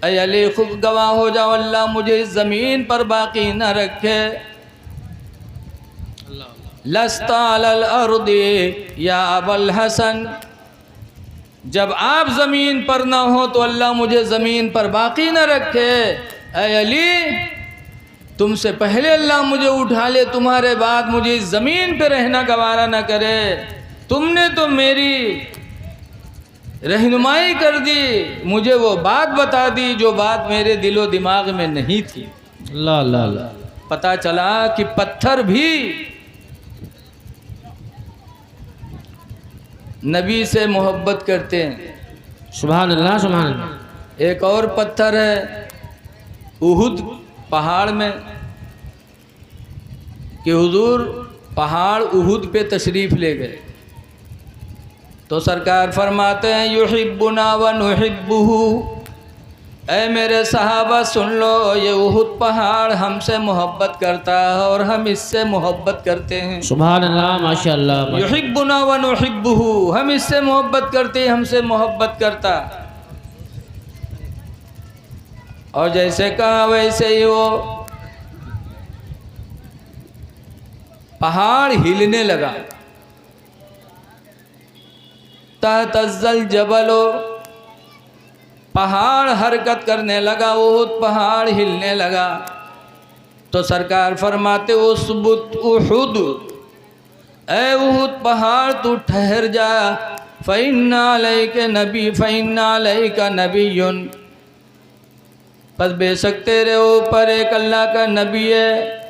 ऐ अली खुद गवाह हो जाओ, अल्लाह मुझे इस ज़मीन पर बाकी न रखे। लस्ता अलल अर्दी या अबल हसन, जब आप ज़मीन पर ना हो तो अल्लाह मुझे ज़मीन पर बाकी न रखे। ऐ अली, तुमसे पहले अल्लाह मुझे उठा ले, तुम्हारे बाद मुझे इस ज़मीन पे रहना गवारा न करे। तुमने तो मेरी रहनुमाई कर दी, मुझे वो बात बता दी जो बात मेरे दिलो दिमाग में नहीं थी। अल्लाह अल्लाह अल्लाह। पता चला कि पत्थर भी नबी से मोहब्बत करते हैं। सुभान अल्लाह सुभान अल्लाह। एक और पत्थर है उहुद पहाड़ में, कि हुजूर पहाड़ उहुद पे तशरीफ़ ले गए तो सरकार फरमाते हैं युहिब्बुना व नुहिब्बुहु, ऐ मेरे सहाबा सुन लो, ये उहुद पहाड़ हमसे मोहब्बत करता है और हम इससे मोहब्बत करते हैं। सुभान अल्लाह माशाअल्लाह। युहिब्बुना व नुहिब्बुहु, हम इससे मोहब्बत करते, हमसे मोहब्बत करता। और जैसे कहा वैसे ही वो पहाड़ हिलने लगा। तहतज़्ज़ल जबलो, पहाड़ हरकत करने लगा, वो पहाड़ हिलने लगा। तो सरकार फरमाते उसबुत उहुद, ऐ उहुद पहाड़ तू ठहर जा। फ़इन्ना अलैका नबी, फ़इन्ना अलैका नबियुन, बस बेशक तेरे ऊपर एक अल्लाह का नबी है,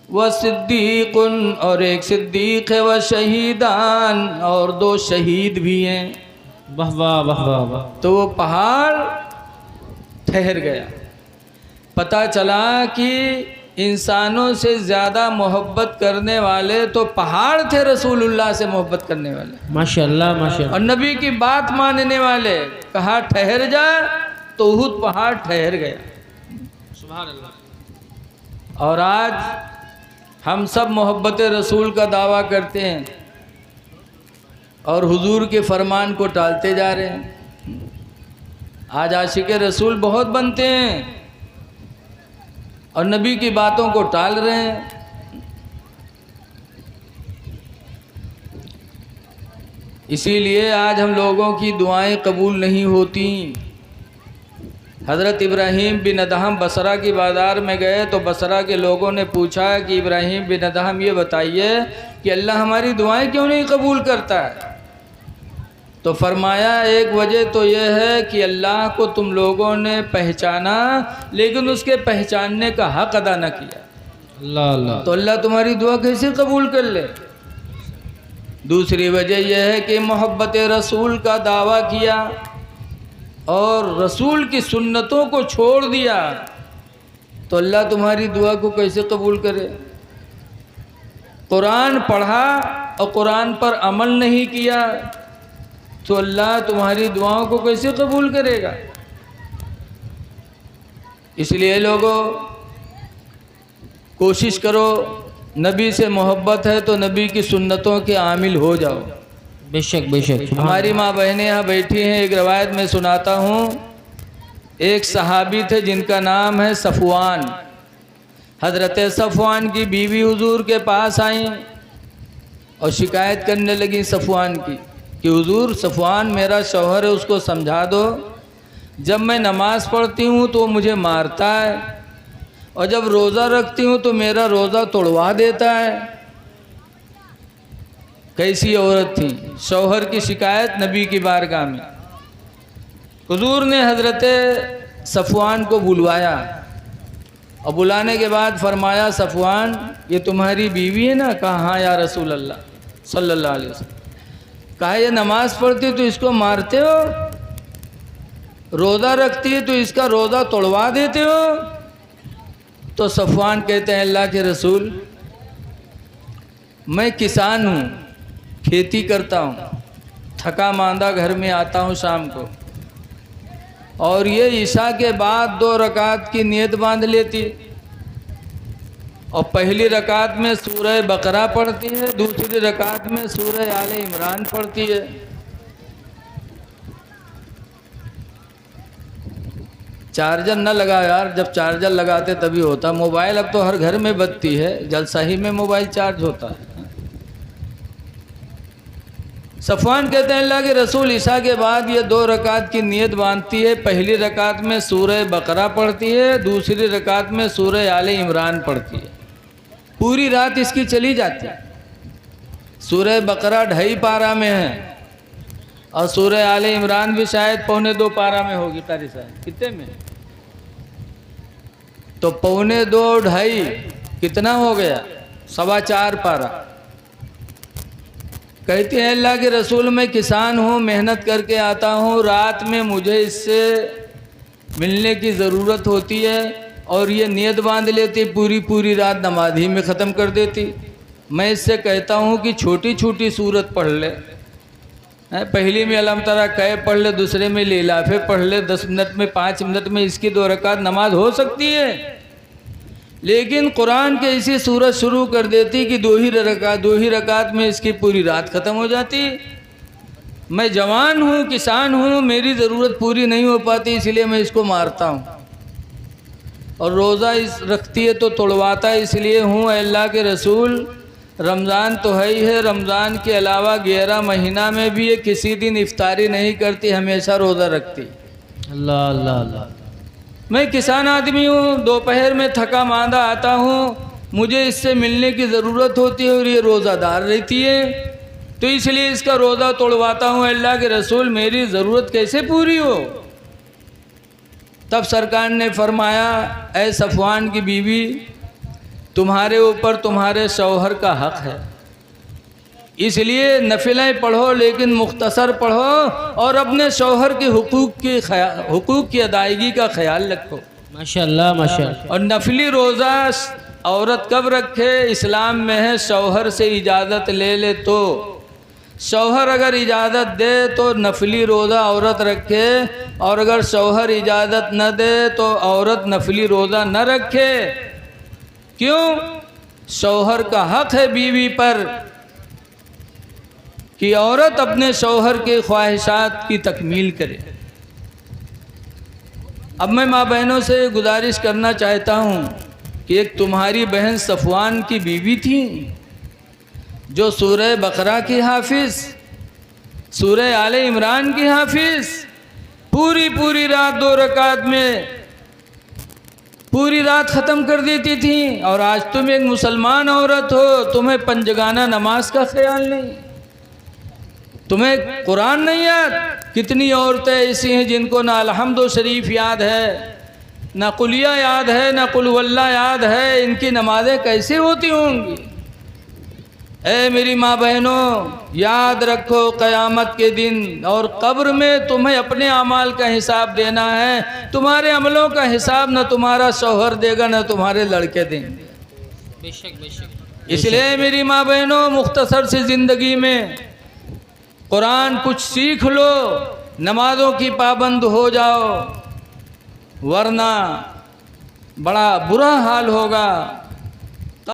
व सिद्दीकुन, और एक सिद्दीक है, व शहीदान, और 2 शहीद भी हैं। वाह वाह वाह वाह वाह। तो वो पहाड़ ठहर गया। पता चला कि इंसानों से ज़्यादा मोहब्बत करने वाले तो पहाड़ थे, रसूलुल्लाह से मोहब्बत करने वाले, माशाअल्लाह माशाअल्लाह। और नबी की बात मानने वाले। कहा ठहर जा, तो उहुद पहाड़ ठहर गया। सुभान अल्लाह। और आज हम सब मोहब्बत रसूल का दावा करते हैं और हुजूर के फरमान को टालते जा रहे हैं। आज आशिक रसूल बहुत बनते हैं और नबी की बातों को टाल रहे हैं। इसीलिए आज हम लोगों की दुआएं कबूल नहीं होती। हज़रत इब्राहीम बिन अदहम बसरा की बाज़ार में गए तो बसरा के लोगों ने पूछा कि इब्राहीम बिन अदहम ये बताइए कि अल्लाह हमारी दुआएं क्यों नहीं कबूल करता है। तो फरमाया एक वजह तो यह है कि अल्लाह को तुम लोगों ने पहचाना लेकिन उसके पहचानने का हक़ अदा न किया। अल्लाह अल्लाह। तो अल्लाह तुम्हारी दुआ कैसे कबूल कर ले। दूसरी वजह यह है कि मोहब्बत रसूल का दावा किया और रसूल की सुन्नतों को छोड़ दिया, तो अल्लाह तुम्हारी दुआ को कैसे कबूल करे। कुरान पढ़ा और कुरान पर अमल नहीं किया तो अल्लाह तुम्हारी दुआओं को कैसे कबूल करेगा। इसलिए लोगों, कोशिश करो, नबी से मोहब्बत है तो नबी की सुन्नतों के आमिल हो जाओ। बेशक बेशक। हमारी माँ बहनें यहाँ बैठी हैं। एक रवायत में सुनाता हूँ, एक सहाबी थे जिनका नाम है सफ़वान। हज़रत सफ़वान की बीवी हुजूर के पास आई और शिकायत करने लगी सफ़वान की कि हुजूर, सफ़वान मेरा शौहर है, उसको समझा दो। जब मैं नमाज़ पढ़ती हूँ तो मुझे मारता है और जब रोज़ा रखती हूँ तो मेरा रोज़ा तोड़वा देता है। कैसी औरत थी। शौहर की शिकायत नबी की बारगाह में। हुजूर ने हज़रत सफ़वान को बुलवाया और बुलाने के बाद फरमाया, सफ़वान ये तुम्हारी बीवी है ना। कहा हाँ या रसूल अल्लाह सल्लल्लाहु अलैहि वसल्लम। कहा ये नमाज़ पढ़ती तो इसको मारते हो, रोज़ा रखती है तो इसका रोज़ा तोड़वा देते हो। तो सफ़वान कहते हैं, अल्लाह के रसूल, मैं किसान हूँ, खेती करता हूँ, थका मांदा घर में आता हूँ शाम को, और ये ईशा के बाद 2 रकात की नियत बांध लेती और पहली रकात में सूरह बकरा पढ़ती है, दूसरी रकात में सूरह आले इमरान पढ़ती है। चार्जर न लगा यार, जब चार्जर लगाते तभी होता। मोबाइल अब तो हर घर में बत्ती है, जलसा ही में मोबाइल चार्ज होता है। सफ़वान कहते हैं अल्लाह के रसूल ईशा के बाद ये 2 रकात की नियत बांधती है। पहली रकात में सूरह बकरा पढ़ती है, दूसरी रकात में सूरह आले इमरान पढ़ती है। पूरी रात इसकी चली जाती है। सूरह बकरा 2.5 पारा में है और सूरह आले इमरान भी शायद 1.25 पारा में होगी। कारी साहब कितने में? तो 1.25 2.5 कितना हो गया? 4.25 पारा। कहते हैं अल्लाह के रसूल मैं किसान हूँ, मेहनत करके आता हूँ, रात में मुझे इससे मिलने की ज़रूरत होती है और ये नियत बांध लेती, पूरी रात नमाज ही में ख़त्म कर देती। मैं इससे कहता हूँ कि छोटी छोटी सूरत पढ़ ले, पहली में अलम तरा कै पढ़ ले, दूसरे में लीलाफे पढ़ ले, 10 मिनट में 5 मिनट में इसकी 2 रकात नमाज हो सकती है। लेकिन कुरान के इसी सूरत शुरू कर देती कि 2 ही रकात में इसकी पूरी रात ख़त्म हो जाती। मैं जवान हूँ, किसान हूँ, मेरी ज़रूरत पूरी नहीं हो पाती, इसलिए मैं इसको मारता हूँ। और रोज़ा रखती है तो तोड़वाता है, इसलिए हूँ अल्लाह के रसूल। रमज़ान तो है ही है, रमज़ान के अलावा 11 महीना में भी ये किसी दिन इफ्तारी नहीं करती, हमेशा रोज़ा रखती। अल्लाह अल्लाह अल्लाह। मैं किसान आदमी हूँ, दोपहर में थका मांदा आता हूँ, मुझे इससे मिलने की ज़रूरत होती है और ये रोज़ादार रहती है, तो इसलिए इसका रोज़ा तोड़वाता हूँ। अल्लाह के रसूल मेरी ज़रूरत कैसे पूरी हो? तब सरकार ने फरमाया ऐ सफ़वान की बीवी, तुम्हारे ऊपर तुम्हारे शौहर का हक़ है, इसलिए नफिलें पढ़ो लेकिन मुख्तसर पढ़ो और अपने शौहर के हुकूक की अदायगी का ख्याल रखो। माशाअल्लाह माशाअल्लाह। और नफली रोज़ा औरत कब रखे? इस्लाम में है शौहर से इजाज़त ले ले तो। शौहर अगर इजाज़त दे तो नफली रोज़ा औरत रखे, और अगर शौहर इजाज़त न दे तो औरत नफली रोज़ा न रखे। क्यों? शौहर का हक़ है बीवी पर कि औरत अपने शौहर के ख्वाहिशात की तकमील करे। अब मैं माँ बहनों से गुजारिश करना चाहता हूँ कि एक तुम्हारी बहन सफ़वान की बीवी थी जो सूरह बकरा की हाफिज़, सूरह आले इमरान की हाफिज़, पूरी रात 2 रकात में पूरी रात ख़त्म कर देती थी। और आज तुम एक मुसलमान औरत हो, तुम्हें पंजगाना नमाज का ख्याल नहीं, तुम्हें कुरान नहीं याद। कितनी औरतें ऐसी हैं जिनको ना अलहम्दु शरीफ याद है, ना कुलिया याद है, ना कुल वल्ला याद है, इनकी नमाज़ें कैसे होती होंगी? ऐ मेरी माँ बहनों, याद रखो क़यामत के दिन और कब्र में तुम्हें अपने अमाल का हिसाब देना है। तुम्हारे अमलों का हिसाब न तुम्हारा शौहर देगा न तुम्हारे लड़के देंगे। बेशक बेशक। इसलिए मेरी माँ बहनों, मुख्तसर सी ज़िंदगी में कुरान कुछ सीख लो, नमाज़ों की पाबंद हो जाओ, वरना बड़ा बुरा हाल होगा।